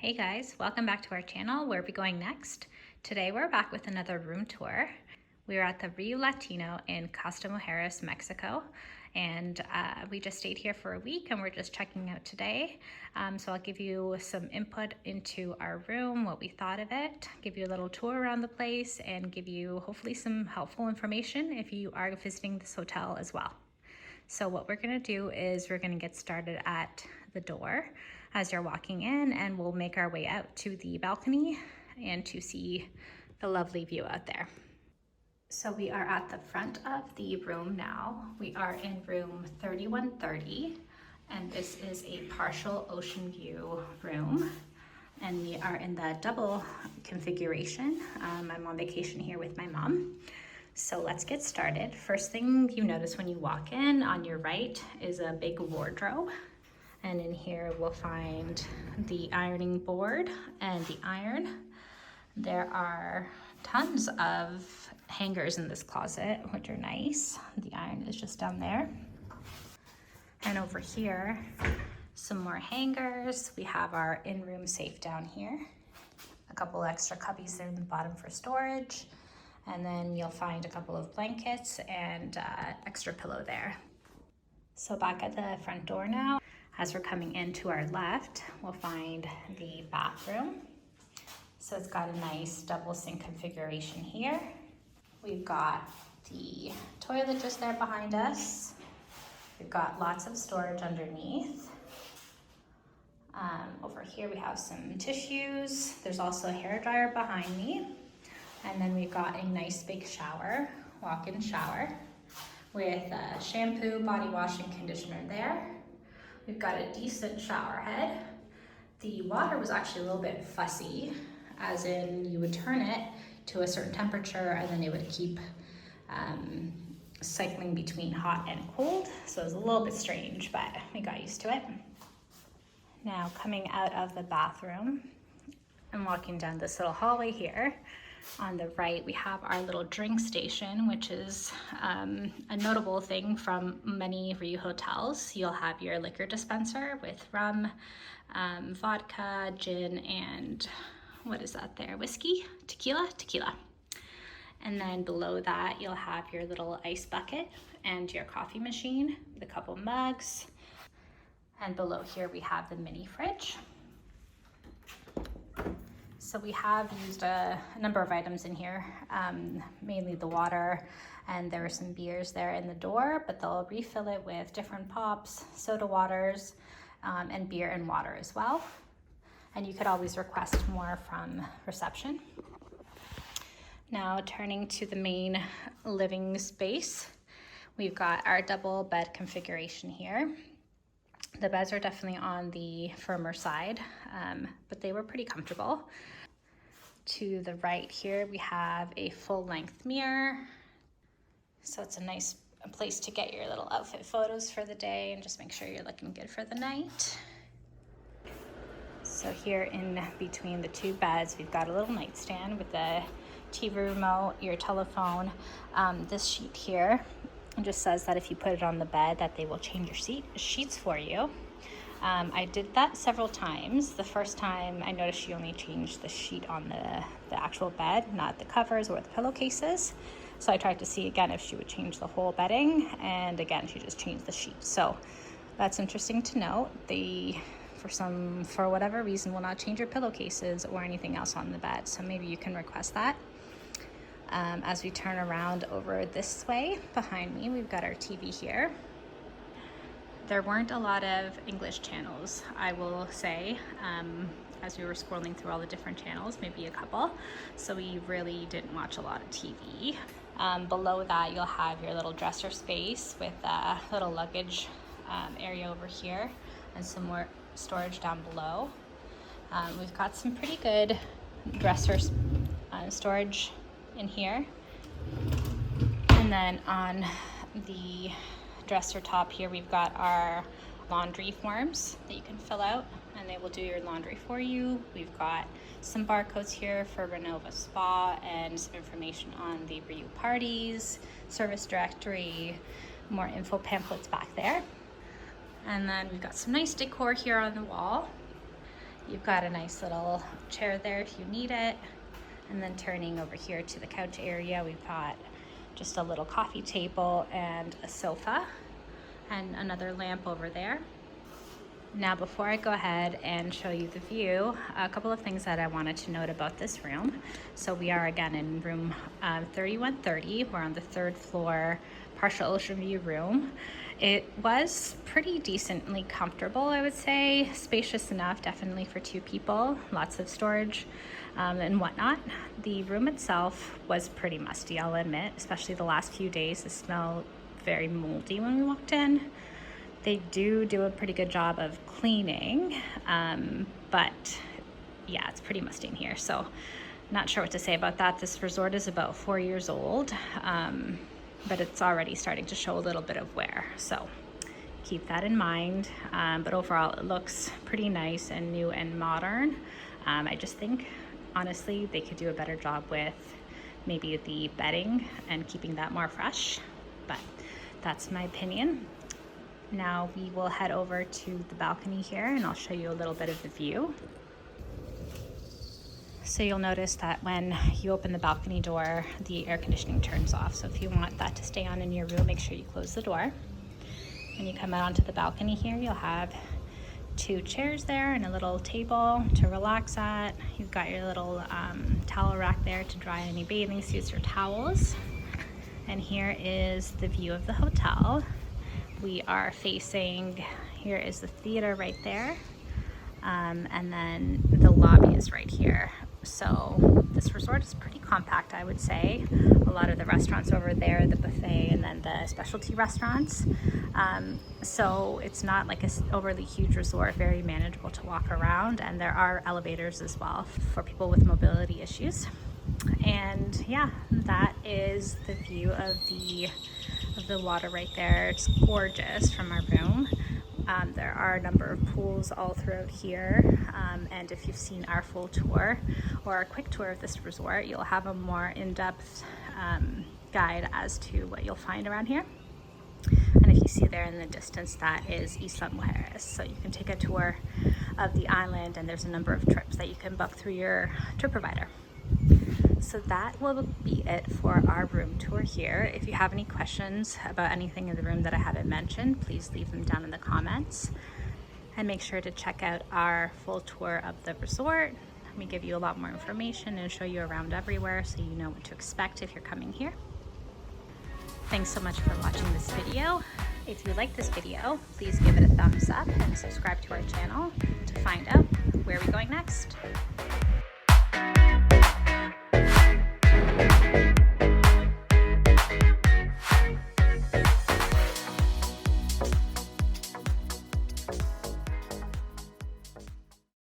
Hey guys, welcome back to our channel. Where are we going next? Today we're back with another room tour. We are at the RIU Latino in Costa Mujeres, Mexico, and we just stayed here for a week and we're just checking out today. So I'll give you some input into our room, what we thought of it, give you a little tour around the place, and give you hopefully some helpful information if you are visiting this hotel as well. So what we're gonna do is we're gonna get started at the door as you're walking in, and we'll make our way out to the balcony and to see the lovely view out there. So we are at the front of the room now. We are in room 3130, and this is a partial ocean view room. And we are in the double configuration. I'm on vacation here with my mom. So let's get started. First thing you notice when you walk in, on your right is a big wardrobe. And in here we'll find the ironing board and the iron. There are tons of hangers in this closet, which are nice. The iron is just down there. And over here, some more hangers. We have our in-room safe down here. A couple extra cubbies there in the bottom for storage. And then you'll find a couple of blankets and extra pillow there. So back at the front door now, as we're coming in to our left, we'll find the bathroom. So it's got a nice double sink configuration here. We've got the toilet just there behind us. We've got lots of storage underneath. Over here we have some tissues. There's also a hairdryer behind me. And then we've got a nice big shower, walk-in shower, with a shampoo, body wash, and conditioner there. We've got a decent shower head. The water was actually a little bit fussy, as in you would turn it to a certain temperature and then it would keep cycling between hot and cold. So it was a little bit strange, but we got used to it. Now coming out of the bathroom and walking down this little hallway here, on the right, we have our little drink station, which is a notable thing from many RIU hotels. You'll have your liquor dispenser with rum, vodka, gin, and what is that there? Whiskey? Tequila. And then below that, you'll have your little ice bucket and your coffee machine with a couple mugs. And below here, we have the mini fridge. So we have used a number of items in here, mainly the water, and there were some beers there in the door, but they'll refill it with different pops, soda waters, and beer and water as well. And you could always request more from reception. Now turning to the main living space, we've got our double bed configuration here. The beds are definitely on the firmer side, but they were pretty comfortable. To the right here, we have a full-length mirror. So it's a nice place to get your little outfit photos for the day and just make sure you're looking good for the night. So here in between the two beds, we've got a little nightstand with the TV remote, your telephone. This sheet here just says that if you put it on the bed that they will change your sheets for you. I did that several times. The first time I noticed she only changed the sheet on the actual bed, not the covers or the pillowcases. So I tried to see again if she would change the whole bedding, and again she just changed the sheet. So that's interesting to note. They, for whatever reason, will not change your pillowcases or anything else on the bed. So maybe you can request that. As we turn around over this way, behind me, we've got our TV here. There weren't a lot of English channels, I will say, as we were scrolling through all the different channels, maybe a couple. So we really didn't watch a lot of TV. Below that, you'll have your little dresser space with a little luggage area over here and some more storage down below. We've got some pretty good dresser storage in here. And then on the dresser top here, we've got our laundry forms that you can fill out and they will do your laundry for you. We've got some barcodes here for Renova Spa and some information on the RIU parties, service directory, more info pamphlets back there. And then we've got some nice decor here on the wall. You've got a nice little chair there if you need it. And then turning over here to the couch area, we've got just a little coffee table and a sofa and another lamp over there. Now, before I go ahead and show you the view, a couple of things that I wanted to note about this room. So we are again in room 3130. We're on the 3rd floor, partial ocean view room. It was pretty decently comfortable, I would say. Spacious enough, definitely for 2 people. Lots of storage and whatnot. The room itself was pretty musty, I'll admit, especially the last few days. It smelled very moldy when we walked in. They do a pretty good job of cleaning, but yeah, it's pretty musty in here. So not sure what to say about that. This resort is about 4 years old, but it's already starting to show a little bit of wear. So keep that in mind. But overall, it looks pretty nice and new and modern. I just think, honestly, they could do a better job with maybe the bedding and keeping that more fresh, but that's my opinion. Now we will head over to the balcony here and I'll show you a little bit of the view. So you'll notice that when you open the balcony door, the air conditioning turns off. So if you want that to stay on in your room, make sure you close the door. When you come out onto the balcony here, you'll have 2 chairs there and a little table to relax at. You've got your little towel rack there to dry any bathing suits or towels. And here is the view of the hotel. We are facing, here is the theater right there, and then the lobby is right here. So this resort is pretty compact, I would say. A lot of the restaurants over there, the buffet, and then the specialty restaurants. So it's not like an overly huge resort, very manageable to walk around, and there are elevators as well for people with mobility issues. And yeah, that is the view of the water right there. It's gorgeous from our room. There are a number of pools all throughout here, and if you've seen our full tour or a quick tour of this resort, you'll have a more in-depth guide as to what you'll find around here. And if you see there in the distance, that is Costa Mujeres. So you can take a tour of the island, and there's a number of trips that you can book through your tour provider. So that will be it for our room tour here. If you have any questions about anything in the room that I haven't mentioned, please leave them down in the comments. And make sure to check out our full tour of the resort. We give you a lot more information and show you around everywhere so you know what to expect if you're coming here. Thanks so much for watching this video. If you like this video, please give it a thumbs up and subscribe to our channel to find out where